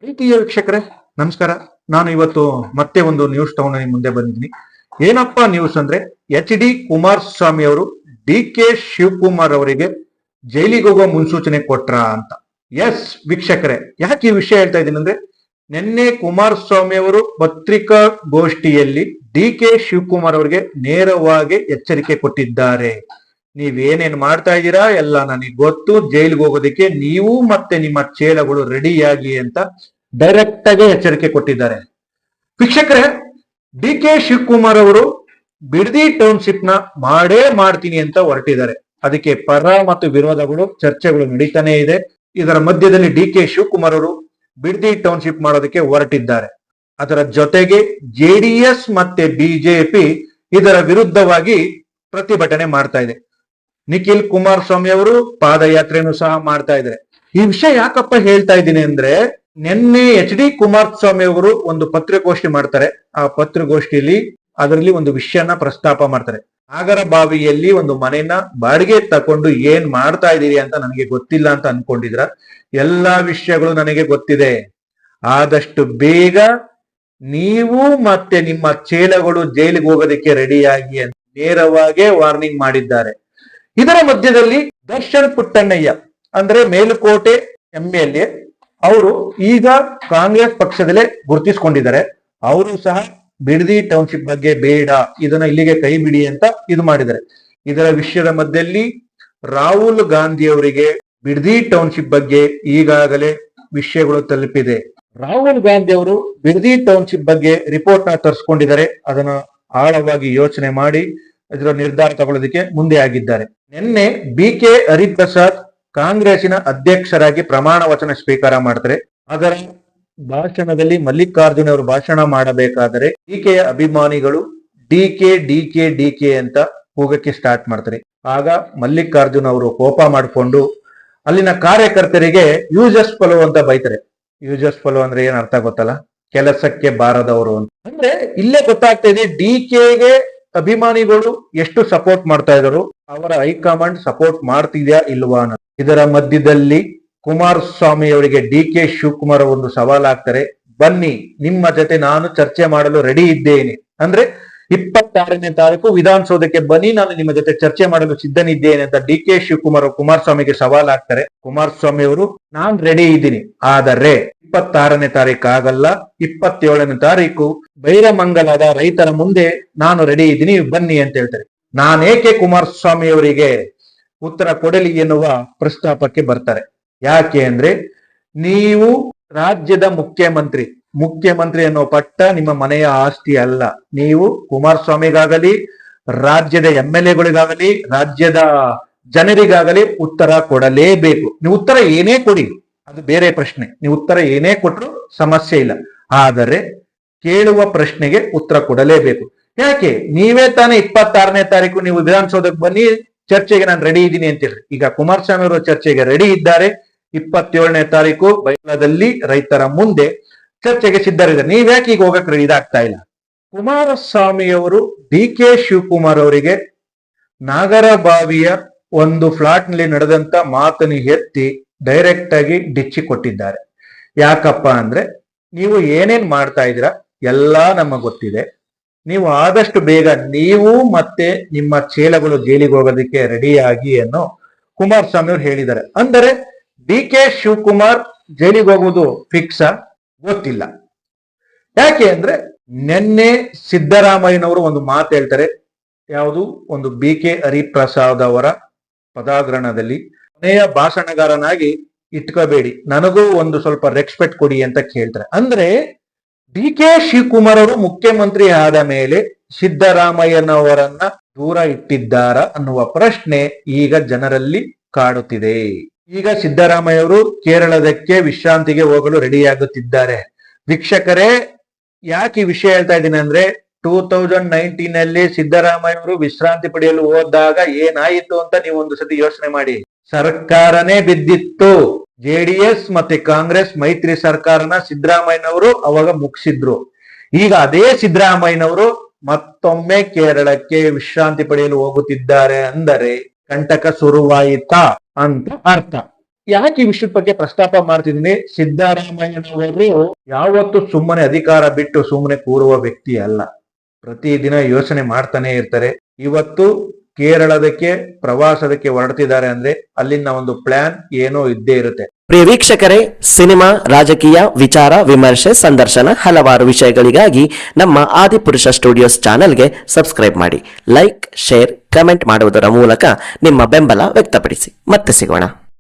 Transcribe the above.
ಪ್ರೀತಿಯ ವೀಕ್ಷಕರೇ, ನಮಸ್ಕಾರ. ನಾನು ಇವತ್ತು ಮತ್ತೆ ಒಂದು ನ್ಯೂಸ್ ತಗೊಂಡು ನಿಮ್ ಮುಂದೆ ಬಂದಿದ್ದೀನಿ. ಏನಪ್ಪಾ ನ್ಯೂಸ್ ಅಂದ್ರೆ, HD ಕುಮಾರಸ್ವಾಮಿ ಅವರು DK ಶಿವಕುಮಾರ್ ಅವರಿಗೆ ಜೈಲಿಗೆ ಹೋಗುವ ಮುನ್ಸೂಚನೆ ಕೊಟ್ರ ಅಂತ. ಎಸ್ ವೀಕ್ಷಕರೇ, ಯಾಕೆ ಈ ವಿಷಯ ಹೇಳ್ತಾ ಇದ್ದೀನಿ ಅಂದ್ರೆ, ನಿನ್ನೆ ಕುಮಾರಸ್ವಾಮಿ ಅವರು ಪತ್ರಿಕಾಗೋಷ್ಠಿಯಲ್ಲಿ DK ಶಿವಕುಮಾರ್ ಅವರಿಗೆ ನೇರವಾಗಿ ಎಚ್ಚರಿಕೆ ಕೊಟ್ಟಿದ್ದಾರೆ. ನೀವೇನೇನ್ ಮಾಡ್ತಾ ಇದ್ದೀರಾ ಎಲ್ಲ ನನಗೆ ಗೊತ್ತು, ಜೈಲಿಗೆ ಹೋಗೋದಕ್ಕೆ ನೀವು ಮತ್ತೆ ನಿಮ್ಮ ಚೇಲಗಳು ರೆಡಿಯಾಗಿ ಅಂತ ಡೈರೆಕ್ಟ್ ಆಗಿ ಎಚ್ಚರಿಕೆ ಕೊಟ್ಟಿದ್ದಾರೆ. ವೀಕ್ಷಕರೇ, DK ಶಿವಕುಮಾರ್ ಅವರು ಬಿಡದಿ ಟೌನ್ಶಿಪ್ ನ ಮಾಡೇ ಮಾಡ್ತೀನಿ ಅಂತ ಹೊರಟಿದ್ದಾರೆ. ಅದಕ್ಕೆ ಪರ ಮತ್ತು ವಿರೋಧಗಳು ಚರ್ಚೆಗಳು ನಡೀತಾನೆ ಇದೆ. ಇದರ ಮಧ್ಯದಲ್ಲಿ DK ಶಿವಕುಮಾರ್ ಅವರು ಬಿಡದಿ ಟೌನ್ಶಿಪ್ ಮಾಡೋದಕ್ಕೆ ಹೊರಟಿದ್ದಾರೆ. ಅದರ ಜೊತೆಗೆ JDS ಮತ್ತೆ BJP ಇದರ ವಿರುದ್ಧವಾಗಿ ಪ್ರತಿಭಟನೆ ಮಾಡ್ತಾ ಇದೆ. ನಿಖಿಲ್ ಕುಮಾರಸ್ವಾಮಿ ಅವರು ಪಾದಯಾತ್ರೆಯನ್ನು ಸಹ ಮಾಡ್ತಾ ಇದ್ದಾರೆ. ಈ ವಿಷಯ ಯಾಕಪ್ಪ ಹೇಳ್ತಾ ಇದ್ದೀನಿ ಅಂದ್ರೆ, ನಿನ್ನೆ HD ಕುಮಾರಸ್ವಾಮಿ ಅವರು ಒಂದು ಪತ್ರಿಕಾಗೋಷ್ಠಿ ಮಾಡ್ತಾರೆ. ಆ ಪತ್ರಿಕಾಗೋಷ್ಠಿಯಲ್ಲಿ ಅದರಲ್ಲಿ ಒಂದು ವಿಷಯನ ಪ್ರಸ್ತಾಪ ಮಾಡ್ತಾರೆ. ನಾಗರಬಾವಿಯಲ್ಲಿ ಒಂದು ಮನೆನ ಬಾಡಿಗೆ ತಕೊಂಡು ಏನ್ ಮಾಡ್ತಾ ಇದೀರಿ ಅಂತ ನನಗೆ ಗೊತ್ತಿಲ್ಲ ಅಂತ ಅನ್ಕೊಂಡಿದ್ರ. ಎಲ್ಲಾ ವಿಷಯಗಳು ನನಗೆ ಗೊತ್ತಿದೆ. ಆದಷ್ಟು ಬೇಗ ನೀವು ಮತ್ತೆ ನಿಮ್ಮ ಚೇಲಗಳು ಜೈಲಿಗೆ ಹೋಗೋದಕ್ಕೆ ರೆಡಿಯಾಗಿ ಅಂತ ನೇರವಾಗಿ ವಾರ್ನಿಂಗ್ ಮಾಡಿದ್ದಾರೆ. ಇದರ ಮಧ್ಯದಲ್ಲಿ ದರ್ಶನ್ ಪುಟ್ಟಣ್ಣಯ್ಯ ಅಂದ್ರೆ ಮೇಲುಕೋಟೆ MLA ಅವರು ಈಗ ಕಾಂಗ್ರೆಸ್ ಪಕ್ಷದಲ್ಲೇ ಗುರುತಿಸಿಕೊಂಡಿದ್ದಾರೆ. ಅವರು ಸಹ ಬಿಡದಿ ಟೌನ್ಶಿಪ್ ಬಗ್ಗೆ ಬೇಡ, ಇದನ್ನ ಇಲ್ಲಿಗೆ ಕೈ ಬಿಡಿ ಅಂತ ಇದು ಮಾಡಿದ್ದಾರೆ. ಇದರ ವಿಷಯದ ಮಧ್ಯದಲ್ಲಿ ರಾಹುಲ್ ಗಾಂಧಿ ಅವರಿಗೆ ಬಿಡದಿ ಟೌನ್ಶಿಪ್ ಬಗ್ಗೆ ಈಗಾಗಲೇ ವಿಷಯಗಳು ತಲುಪಿದೆ. ರಾಹುಲ್ ಗಾಂಧಿ ಅವರು ಬಿಡದಿ ಟೌನ್ಶಿಪ್ ಬಗ್ಗೆ ರಿಪೋರ್ಟ್ ನ ತರಿಸ್ಕೊಂಡಿದ್ದಾರೆ. ಅದನ್ನ ಆಳವಾಗಿ ಯೋಚನೆ ಮಾಡಿ ಇದರ ನಿರ್ಧಾರ ತಗೊಳ್ಳೋದಕ್ಕೆ ಮುಂದೆ ಆಗಿದ್ದಾರೆ. ನಿನ್ನೆ BK ಹರಿಪ್ರಸಾದ್ ಕಾಂಗ್ರೆಸ್ಸಿನ ಅಧ್ಯಕ್ಷರಾಗಿ ಪ್ರಮಾಣ ವಚನ ಸ್ವೀಕಾರ ಮಾಡ್ತಾರೆ. ಅದರ ಭಾಷಣದಲ್ಲಿ ಮಲ್ಲಿಕಾರ್ಜುನ್ ಅವರು ಭಾಷಣ ಮಾಡಬೇಕಾದರೆ DKಯ ಅಭಿಮಾನಿಗಳು DK ಅಂತ ಹೋಗಕ್ಕೆ ಸ್ಟಾರ್ಟ್ ಮಾಡ್ತಾರೆ. ಆಗ ಮಲ್ಲಿಕಾರ್ಜುನ್ ಅವರು ಕೋಪ ಮಾಡಿಕೊಂಡು ಅಲ್ಲಿನ ಕಾರ್ಯಕರ್ತರಿಗೆ ಯೂಸಸ್ ಫಲೋ ಅಂತ ಬೈತಾರೆ. ಯೂಸಸ್ ಫಲೋ ಅಂದ್ರೆ ಏನ್ ಅರ್ಥ ಗೊತ್ತಲ್ಲ, ಕೆಲಸಕ್ಕೆ ಬಾರದವರು ಅಂತ. ಅಂದ್ರೆ ಇಲ್ಲೇ ಗೊತ್ತಾಗ್ತಾ ಇದೆ DKಗೆ ಅಭಿಮಾನಿಗಳು ಎಷ್ಟು ಸಪೋರ್ಟ್ ಮಾಡ್ತಾ ಇದ್ರು, ಅವರ ಹೈಕಮಾಂಡ್ ಸಪೋರ್ಟ್ ಮಾಡ್ತಿದ್ಯಾ ಇಲ್ವಾ ಅನ್ನೋದು. ಇದರ ಮಧ್ಯದಲ್ಲಿ ಕುಮಾರಸ್ವಾಮಿ ಅವರಿಗೆ DK ಶಿವಕುಮಾರ್ ಒಂದು ಸವಾಲ್ ಹಾಕ್ತಾರೆ. ಬನ್ನಿ, ನಿಮ್ಮ ಜೊತೆ ನಾನು ಚರ್ಚೆ ಮಾಡಲು ರೆಡಿ ಇದ್ದೇನೆ. ಅಂದ್ರೆ 26ನೇ ತಾರೀಕು ವಿಧಾನಸೌಧಕ್ಕೆ ಬನ್ನಿ, ನಾನು ನಿಮ್ಮ ಜೊತೆ ಚರ್ಚೆ ಮಾಡಲು ಸಿದ್ಧನಿದ್ದೇನೆ ಅಂತ DK ಶಿವಕುಮಾರ್ ಕುಮಾರಸ್ವಾಮಿಗೆ ಸವಾಲ್ ಹಾಕ್ತಾರೆ. ಕುಮಾರಸ್ವಾಮಿ ಅವರು ನಾನ್ ರೆಡಿ ಇದ್ದೀನಿ, ಆದರೆ 26ನೇ ತಾರೀಕು ಆಗಲ್ಲ, 27ನೇ ತಾರೀಕು ಬೈರಮಂಗಲದ ರೈತರ ಮುಂದೆ ನಾನು ರೆಡಿ ಇದ್ದೀನಿ, ಬನ್ನಿ ಅಂತ ಹೇಳ್ತಾರೆ. ನಾನೇಕೆ ಕುಮಾರಸ್ವಾಮಿ ಅವರಿಗೆ ಉತ್ತರ ಕೊಡಲಿ ಎನ್ನುವ ಪ್ರಸ್ತಾಪಕ್ಕೆ ಬರ್ತಾರೆ. ಯಾಕೆ ಅಂದ್ರೆ, ನೀವು ರಾಜ್ಯದ ಮುಖ್ಯಮಂತ್ರಿ ಅನ್ನೋ ಪಟ್ಟ ನಿಮ್ಮ ಮನೆಯ ಆಸ್ತಿ ಅಲ್ಲ. ನೀವು ಕುಮಾರಸ್ವಾಮಿಗಾಗಲಿ, ರಾಜ್ಯದ MLAಗಳಿಗಾಗಲಿ, ರಾಜ್ಯದ ಜನರಿಗಾಗಲಿ ಉತ್ತರ ಕೊಡಲೇಬೇಕು. ನೀವು ಉತ್ತರ ಏನೇ ಕೊಡಿ, ಅದು ಬೇರೆ ಪ್ರಶ್ನೆ. ನೀವು ಉತ್ತರ ಏನೇ ಕೊಟ್ರು ಸಮಸ್ಯೆ ಇಲ್ಲ, ಆದರೆ ಕೇಳುವ ಪ್ರಶ್ನೆಗೆ ಉತ್ತರ ಕೊಡಲೇಬೇಕು. ಯಾಕೆ? ನೀವೇ ತಾನೇ 26ನೇ ತಾರೀಕು ನೀವು ವಿಧಾನಸೌಧಕ್ಕೆ ಬನ್ನಿ, ಚರ್ಚೆಗೆ ನಾನು ರೆಡಿ ಇದ್ದೀನಿ ಅಂತ ಹೇಳ್ರಿ. ಈಗ ಕುಮಾರಸ್ವಾಮಿ ಅವರು ಚರ್ಚೆಗೆ ರೆಡಿ ಇದ್ದಾರೆ. 27ನೇ ತಾರೀಕು ಬೈಲಾದಲ್ಲಿ ರೈತರ ಮುಂದೆ ಚರ್ಚೆಗೆ ಸಿದ್ಧರಿದ್ದಾರೆ. ನೀವ್ಯಾಕೆ ಈಗ ಹೋಗಕ್ಕೆ ರೆಡಿ ಇದಾಗ್ತಾ ಇಲ್ಲ? ಕುಮಾರಸ್ವಾಮಿ ಅವರು DK ಶಿವಕುಮಾರ್ ಅವರಿಗೆ ನಾಗರಬಾವಿಯ ಒಂದು ಫ್ಲಾಟ್ ನಲ್ಲಿ ನಡೆದಂತ ಮಾತನ್ನು ಎತ್ತಿ ಡೈರೆಕ್ಟ್ ಆಗಿ ಡಿಚ್ಚಿ ಕೊಟ್ಟಿದ್ದಾರೆ. ಯಾಕಪ್ಪ ಅಂದ್ರೆ, ನೀವು ಏನೇನ್ ಮಾಡ್ತಾ ಇದ್ದೀರಾ ಎಲ್ಲಾ ನಮಗೆ ಗೊತ್ತಿದೆ. ನೀವು ಆದಷ್ಟು ಬೇಗ ನೀವು ಮತ್ತೆ ನಿಮ್ಮ ಚೇಲಗಳು ಜೈಲಿಗೆ ಹೋಗೋದಕ್ಕೆ ರೆಡಿಯಾಗಿ ಅನ್ನೋ ಕುಮಾರಸ್ವಾಮಿ ಅವರು ಹೇಳಿದ್ದಾರೆ. ಅಂದರೆ DK ಶಿವಕುಮಾರ್ ಜೈಲಿಗೆ ಹೋಗುವುದು ಫಿಕ್ಸ್ ಗೊತ್ತಿಲ್ಲ. ಯಾಕೆ ಅಂದ್ರೆ, ನಿನ್ನೆ ಸಿದ್ದರಾಮಯ್ಯನವರು ಒಂದು ಮಾತು ಹೇಳ್ತಾರೆ. ಯಾವುದು? ಒಂದು BK ಹರಿಪ್ರಸಾದ್ ಅವರ ಪದಾಗ್ರಹಣದಲ್ಲಿ ಕೊನೆಯ ಭಾಷಣಗಾರನಾಗಿ ಇಟ್ಕೋಬೇಡಿ, ನನಗೂ ಒಂದು ಸ್ವಲ್ಪ ರೆಸ್ಪೆಕ್ಟ್ ಕೊಡಿ ಅಂತ ಕೇಳ್ತಾರೆ. ಅಂದ್ರೆ DK ಶಿವಕುಮಾರ್ ಅವರು ಮುಖ್ಯಮಂತ್ರಿ ಆದ ಮೇಲೆ ಸಿದ್ದರಾಮಯ್ಯನವರನ್ನ ದೂರ ಇಟ್ಟಿದ್ದಾರ ಅನ್ನುವ ಪ್ರಶ್ನೆ ಈಗ ಜನರಲ್ಲಿ ಕಾಡುತ್ತಿದೆ. ಈಗ ಸಿದ್ದರಾಮಯ್ಯ ಅವರು ಕೇರಳದಕ್ಕೆ ವಿಶ್ರಾಂತಿಗೆ ಹೋಗಲು ರೆಡಿಯಾಗುತ್ತಿದ್ದಾರೆ. ವೀಕ್ಷಕರೇ, ಯಾಕೆ ಈ ವಿಷಯ ಹೇಳ್ತಾ ಇದ್ದೀನಿ ಅಂದ್ರೆ, 2019 ಸಿದ್ದರಾಮಯ್ಯ ಅವರು ವಿಶ್ರಾಂತಿ ಪಡೆಯಲು ಹೋದಾಗ ಏನಾಯಿತು ಅಂತ ನೀವು ಒಂದು ಸತಿ ಯೋಚನೆ ಮಾಡಿ. ಸರ್ಕಾರನೇ ಬಿದ್ದಿತ್ತು. JDS ಮತ್ತೆ ಕಾಂಗ್ರೆಸ್ ಮೈತ್ರಿ ಸರ್ಕಾರನ ಸಿದ್ದರಾಮಯ್ಯನವರು ಅವಾಗ ಮುಗಿಸಿದ್ರು. ಈಗ ಅದೇ ಸಿದ್ದರಾಮಯ್ಯನವರು ಮತ್ತೊಮ್ಮೆ ಕೇರಳಕ್ಕೆ ವಿಶ್ರಾಂತಿ ಪಡೆಯಲು ಹೋಗುತ್ತಿದ್ದಾರೆ. ಅಂದರೆ ಕಂಟಕ ಶುರುವಾಯಿತಾ ಅಂತ ಅರ್ಥ. ಯಾಕೆ ಈ ವಿಷಯದ ಬಗ್ಗೆ ಪ್ರಸ್ತಾಪ ಮಾಡ್ತಿದ್ದೀನಿ, ಸಿದ್ದರಾಮಯ್ಯನವರು ಯಾವತ್ತು ಸುಮ್ಮನೆ ಅಧಿಕಾರ ಬಿಟ್ಟು ಸುಮ್ಮನೆ ಕೂರುವ ವ್ಯಕ್ತಿ ಅಲ್ಲ. ಪ್ರತಿದಿನ ಯೋಚನೆ ಮಾಡ್ತಾನೆ ಇರ್ತಾರೆ. ಇವತ್ತು ಕೇರಳದಕ್ಕೆ ಪ್ರವಾಸದಕ್ಕೆ ಹೊರಡ್ತಿದ್ದಾರೆ ಅಂದ್ರೆ ಅಲ್ಲಿನ ಒಂದು ಪ್ಲಾನ್ ಏನೋ ಇದ್ದೇ ಇರುತ್ತೆ. ಪ್ರಿಯ ವೀಕ್ಷಕರೇ, ಸಿನಿಮಾ, ರಾಜಕೀಯ, ವಿಚಾರ, ವಿಮರ್ಶೆ, ಸಂದರ್ಶನ, ಹಲವಾರು ವಿಷಯಗಳಿಗಾಗಿ ನಮ್ಮ ಆದಿಪುರುಷ ಸ್ಟುಡಿಯೋಸ್ ಚಾನೆಲ್ಗೆ ಸಬ್ಸ್ಕ್ರೈಬ್ ಮಾಡಿ. ಲೈಕ್, ಶೇರ್, ಕಮೆಂಟ್ ಮಾಡುವುದರ ಮೂಲಕ ನಿಮ್ಮ ಬೆಂಬಲ ವ್ಯಕ್ತಪಡಿಸಿ. ಮತ್ತೆ ಸಿಗೋಣ.